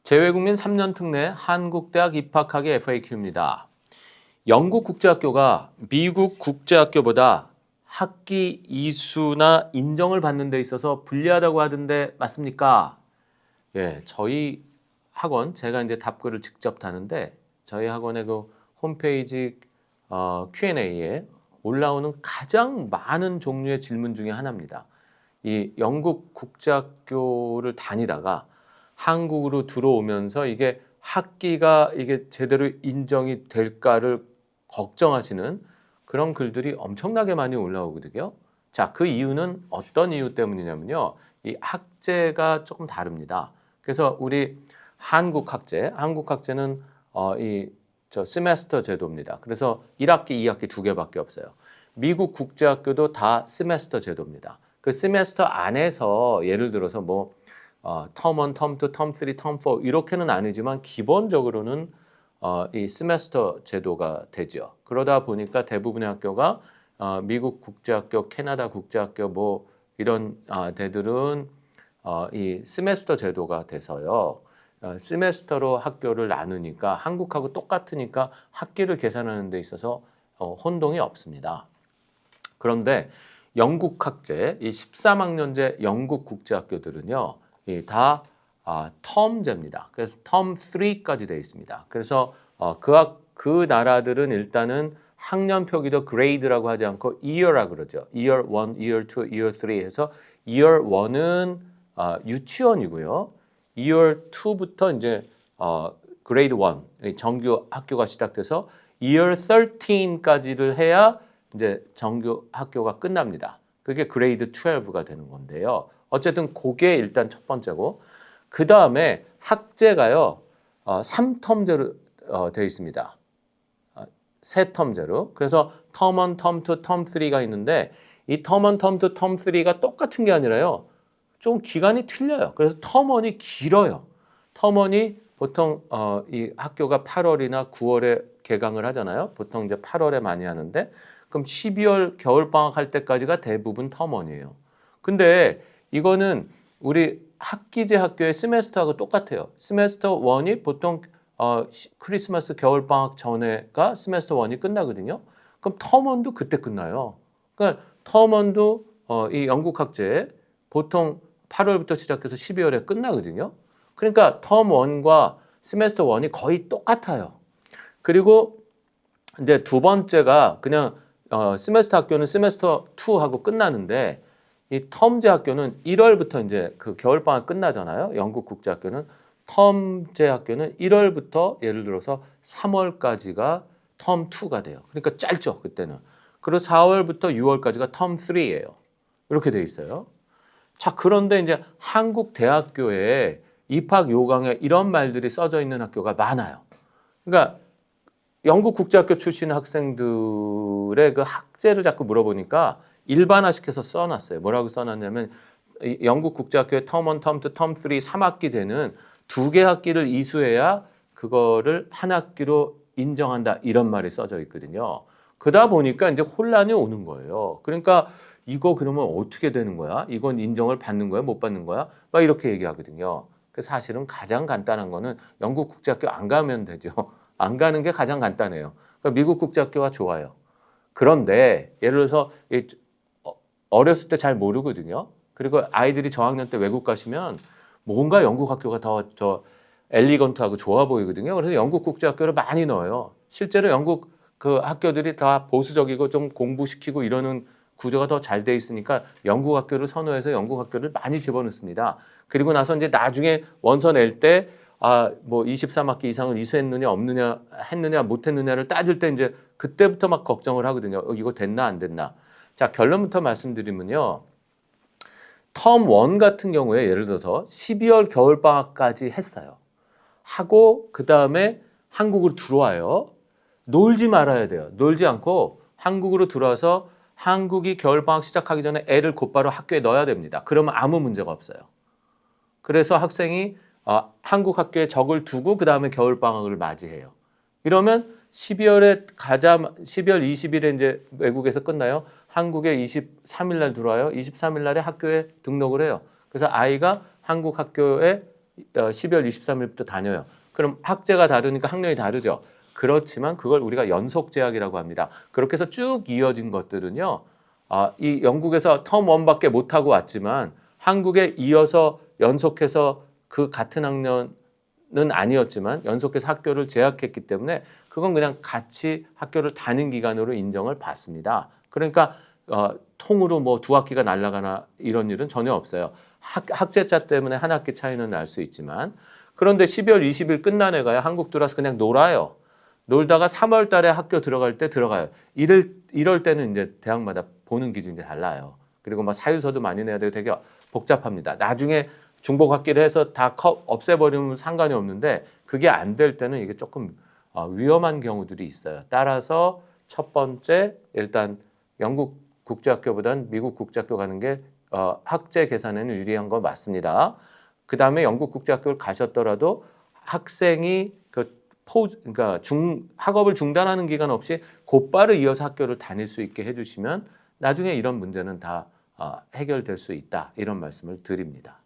재외국민 3년 특례 한국대학 입학하기 FAQ입니다. 영국 국제학교가 미국 국제학교보다 학기 이수나 인정을 받는 데 있어서 불리하다고 하던데 맞습니까? 예, 저희 학원 제가 이제 답글을 직접 다는데 저희 학원의 그 홈페이지 Q&A에 올라오는 가장 많은 종류의 질문 중에 하나입니다. 이 영국 국제학교를 다니다가 한국으로 들어오면서 이게 학기가 이게 제대로 인정이 될까를 걱정하시는 그런 글들이 엄청나게 많이 올라오거든요. 자, 그 이유는 어떤 이유 때문이냐면요. 이 학제가 조금 다릅니다. 그래서 우리 한국 학제는 세메스터 제도입니다. 그래서 1학기, 2학기 두 개밖에 없어요. 미국 국제학교도 다 세메스터 제도입니다. 그 세메스터 안에서 예를 들어서 텀 1, 텀 2, 텀 3, 텀 4 이렇게는 아니지만 기본적으로는 이 세메스터 제도가 되죠. 그러다 보니까 대부분의 학교가 미국 국제학교, 캐나다 국제학교 이런 데들은 이 세메스터 제도가 돼서요. 세메스터로 학교를 나누니까 한국하고 똑같으니까 학기를 계산하는 데 있어서 혼동이 없습니다. 그런데 영국 학제, 이 13학년제 영국 국제학교들은요, 다 텀제입니다. 그래서 텀 3까지 되어 있습니다. 그래서 그 나라들은 일단은 학년 표기도 그레이드라고 하지 않고 year라고 그러죠. year 1, year 2, year 3 해서 year 1은 유치원이고요. year 2부터 이제 grade 1, 정규 학교가 시작돼서 year 13까지를 해야 이제 정규 학교가 끝납니다. 그게 그레이드 12가 되는 건데요. 어쨌든 그게 일단 첫 번째고 그 다음에 학제가요 3텀제로 되어 있습니다. 세 텀제로. 그래서 텀 1, 텀 2, 텀 3가 있는데 이 텀 1, 텀 2, 텀 3가 똑같은 게 아니라요. 좀 기간이 틀려요. 그래서 텀 1이 길어요. 텀 1이 보통 이 학교가 8월이나 9월에 개강을 하잖아요. 보통 이제 8월에 많이 하는데 그럼 12월 겨울방학 할 때까지가 대부분 텀 1이에요. 근데 이거는 우리 학기제 학교의 세메스터하고 똑같아요. 세메스터 1이 보통 크리스마스 겨울방학 전에가 세메스터 1이 끝나거든요. 그럼 텀 1도 그때 끝나요. 그러니까 텀 1도 이 영국 학제 보통 8월부터 시작해서 12월에 끝나거든요. 그러니까 텀 1과 세메스터 1이 거의 똑같아요. 그리고 이제 두 번째가 그냥 세메스터 학교는 세메스터 2하고 끝나는데 이 텀제 학교는 1월부터 이제 그 겨울방학 끝나잖아요. 영국 국제학교는 텀제 학교는 1월부터 예를 들어서 3월까지가 텀 2가 돼요. 그러니까 짧죠, 그때는. 그리고 4월부터 6월까지가 텀 3예요. 이렇게 돼 있어요. 자, 그런데 이제 한국 대학교에 입학 요강에 이런 말들이 써져 있는 학교가 많아요. 그러니까 영국 국제학교 출신 학생들의 그 학제를 자꾸 물어보니까 일반화시켜서 써놨어요. 뭐라고 써놨냐면 영국 국제학교의 텀 1, 텀 2, 텀 3, 3학기제는 두 개 학기를 이수해야 그거를 한 학기로 인정한다 이런 말이 써져 있거든요. 그러다 보니까 이제 혼란이 오는 거예요. 그러니까 이거 그러면 어떻게 되는 거야? 이건 인정을 받는 거야? 못 받는 거야? 막 이렇게 얘기하거든요. 사실은 가장 간단한 거는 영국 국제학교 안 가면 되죠. 안 가는 게 가장 간단해요. 그러니까 미국 국제학교가 좋아요. 그런데 예를 들어서 어렸을 때 잘 모르거든요. 그리고 아이들이 저학년 때 외국 가시면 뭔가 영국 학교가 더 엘리건트하고 좋아 보이거든요. 그래서 영국 국제학교를 많이 넣어요. 실제로 영국 그 학교들이 다 보수적이고 좀 공부시키고 이러는 구조가 더 잘 돼 있으니까 영국 학교를 선호해서 영국 학교를 많이 집어넣습니다. 그리고 나서 이제 나중에 원서 낼 때 23학기 이상을 이수했느냐 없느냐 했느냐 못했느냐를 따질 때 이제 그때부터 막 걱정을 하거든요. 이거 됐나 안 됐나. 자, 결론부터 말씀드리면요. 텀 1 같은 경우에 예를 들어서 12월 겨울방학까지 했어요. 하고 그 다음에 한국으로 들어와요. 놀지 말아야 돼요. 놀지 않고 한국으로 들어와서 한국이 겨울방학 시작하기 전에 애를 곧바로 학교에 넣어야 됩니다. 그러면 아무 문제가 없어요. 그래서 학생이 한국 학교에 적을 두고 그 다음에 겨울방학을 맞이해요. 이러면 12월 20일에 이제 외국에서 끝나요. 한국에 23일 날 들어와요. 23일 날에 학교에 등록을 해요. 그래서 아이가 한국 학교에 12월 23일부터 다녀요. 그럼 학제가 다르니까 학년이 다르죠. 그렇지만 그걸 우리가 연속 재학이라고 합니다. 그렇게 해서 쭉 이어진 것들은요. 이 영국에서 텀 1밖에 못하고 왔지만 한국에 이어서 연속해서 그 같은 학년은 아니었지만 연속해서 학교를 재학했기 때문에 그건 그냥 같이 학교를 다닌 기간으로 인정을 받습니다. 그러니까 통으로 뭐 두 학기가 날아가나 이런 일은 전혀 없어요. 학제차 때문에 한 학기 차이는 날 수 있지만 그런데 12월 20일 끝난 애가요. 한국 들어와서 그냥 놀아요. 놀다가 3월 달에 학교 들어갈 때 들어가요. 이럴 때는 이제 대학마다 보는 기준이 달라요. 그리고 뭐 사유서도 많이 내야 되고 되게 복잡합니다. 나중에 중복 학기를 해서 다 없애버리면 상관이 없는데 그게 안 될 때는 이게 조금 위험한 경우들이 있어요. 따라서 첫 번째 일단 영국 국제학교보다는 미국 국제학교 가는 게 학제 계산에는 유리한 건 맞습니다. 그 다음에 영국 국제학교를 가셨더라도 학생이 그러니까 학업을 중단하는 기간 없이 곧바로 이어서 학교를 다닐 수 있게 해주시면 나중에 이런 문제는 다 해결될 수 있다 이런 말씀을 드립니다.